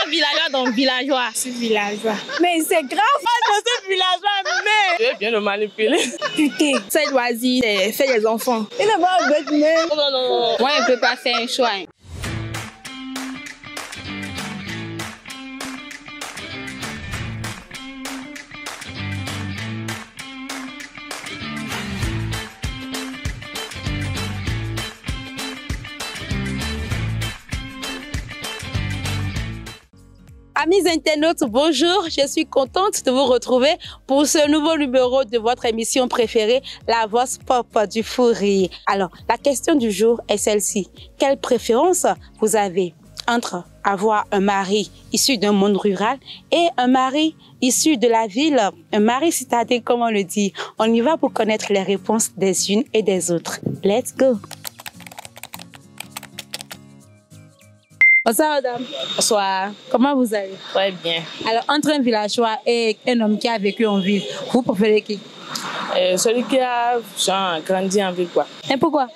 villageois donc villageois. Je suis villageois. Mais c'est grave. Je suis villageois, mais... Je viens de manipuler. Putain. C'est loisir, c'est faire les enfants. Il n'est pas bête, mais... Non. Moi, je ne peux pas faire un choix. Amis internautes, bonjour, je suis contente de vous retrouver pour ce nouveau numéro de votre émission préférée, La Voix Pop du Fou Rire. Alors, la question du jour est celle-ci. Quelle préférence vous avez entre avoir un mari issu d'un monde rural et un mari issu de la ville, un mari citadin, comme on le dit? On y va pour connaître les réponses des unes et des autres. Let's go! Bonsoir madame. Bonsoir. Comment vous allez? Très bien. Alors, entre un villageois et un homme qui a vécu en ville, vous préférez qui? Celui qui a grandi en ville, quoi. Et pourquoi?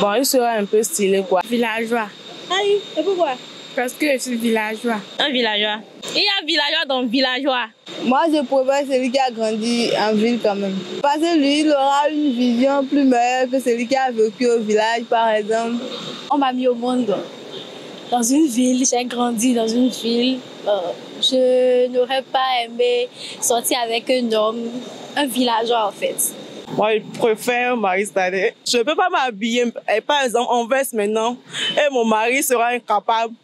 Bon, il sera un peu stylé, quoi. Villageois. Aïe, et pourquoi? Parce que je suis villageois. Un villageois. Il y a villageois donc villageois. Moi, je préfère celui qui a grandi en ville quand même. Parce que lui, il aura une vision plus meilleure que celui qui a vécu au village, par exemple. On m'a mis au monde dans une ville. J'ai grandi dans une ville. Je n'aurais pas aimé sortir avec un homme, un villageois en fait. Moi, je préfère un mari citadin. Je ne peux pas m'habiller, par exemple, en veste maintenant. Et mon mari sera incapable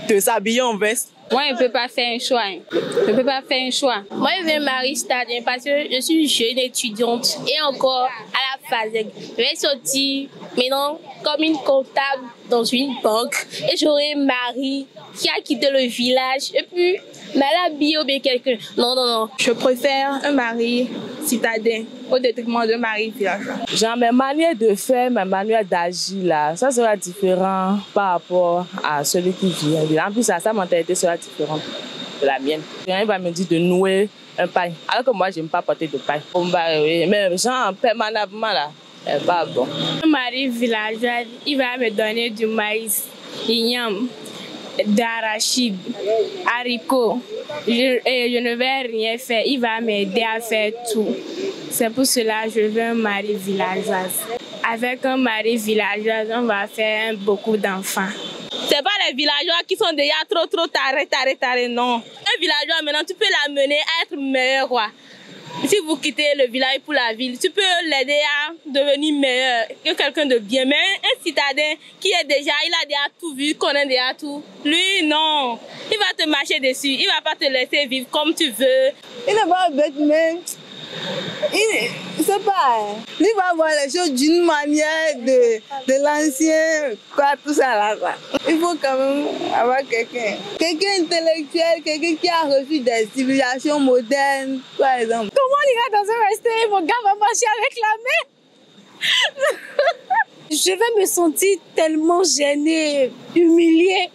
de s'habiller en veste. Moi, je ne peux pas faire un choix. Je ne peux pas faire un choix. Moi, je veux un mari citadin parce que je suis jeune étudiante et encore à la phase. Je vais sortir maintenant comme une comptable dans une banque et j'aurai un mari qui a quitté le village et puis mal habillé ou bien quelqu'un. Non. Je préfère un mari citadin au détriment d'un mari villageois. Genre mes manières de faire, mes manières d'agir là, ça sera différent par rapport à celui qui vit en ville. En plus, sa mentalité sera différente de la mienne. Il va me dire de nouer un pain, alors que moi, je n'aime pas porter de pain. Mais genre permanemment là, c'est pas bon. Un mari villageois, il va me donner du maïs, igname, d'arachide, haricots. Je ne vais rien faire, il va m'aider à faire tout. C'est pour cela que je veux un mari villageois. Avec un mari villageois, on va faire beaucoup d'enfants. C'est pas les villageois qui sont déjà trop tarés, non. Un villageois, maintenant, tu peux l'amener à être meilleur, quoi. Si vous quittez le village pour la ville, tu peux l'aider à devenir meilleur que quelqu'un de bien. Mais un citadin qui est déjà, il a déjà tout vu, connaît déjà tout. Lui, non. Il va te marcher dessus. Il va pas te laisser vivre comme tu veux. Il n'est pas bête, mais... Il sait pas. Il va voir les choses d'une manière de l'ancien, quoi, tout ça là, quoi. Il faut quand même avoir quelqu'un intellectuel, quelqu'un qui a reçu des civilisations modernes, par exemple. Comment il ira dans un restaurant et mon gars va marcher avec la main? Je vais me sentir tellement gênée, humiliée.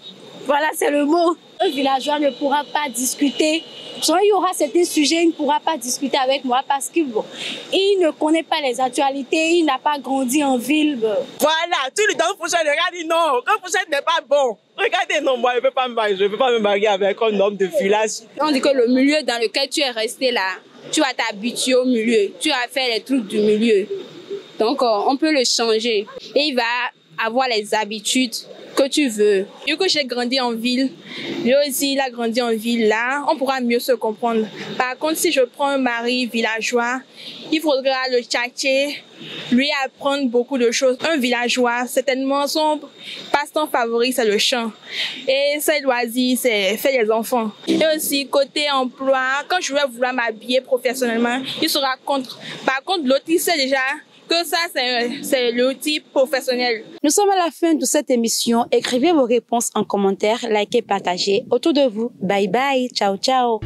Voilà, c'est le mot. Un villageois ne pourra pas discuter. Genre, il y aura certains sujets, il ne pourra pas discuter avec moi parce qu'il ne connaît pas les actualités, il n'a pas grandi en ville. Voilà, tu lui donnes fourchette, regarde, dit non, que fourchette n'est pas bon. Regardez, non, moi, je ne peux pas me marier avec un homme de village. On dit que le milieu dans lequel tu es resté là, tu vas t'habituer au milieu. Tu vas faire les trucs du milieu. Donc, on peut le changer. Et il va avoir les habitudes que tu veux. Vu que j'ai grandi en ville, lui aussi il a grandi en ville, là, on pourra mieux se comprendre. Par contre, si je prends un mari villageois, il faudra le tchatcher, lui apprendre beaucoup de choses. Un villageois, certainement, son passe-temps favori, c'est le chant. Et ses loisirs, c'est faire les enfants. Et aussi, côté emploi, quand je vais vouloir m'habiller professionnellement, il sera contre. Par contre, l'autre, il sait déjà que ça, c'est le type professionnel. Nous sommes à la fin de cette émission. Écrivez vos réponses en commentaire, likez, partagez autour de vous. Bye bye, ciao ciao.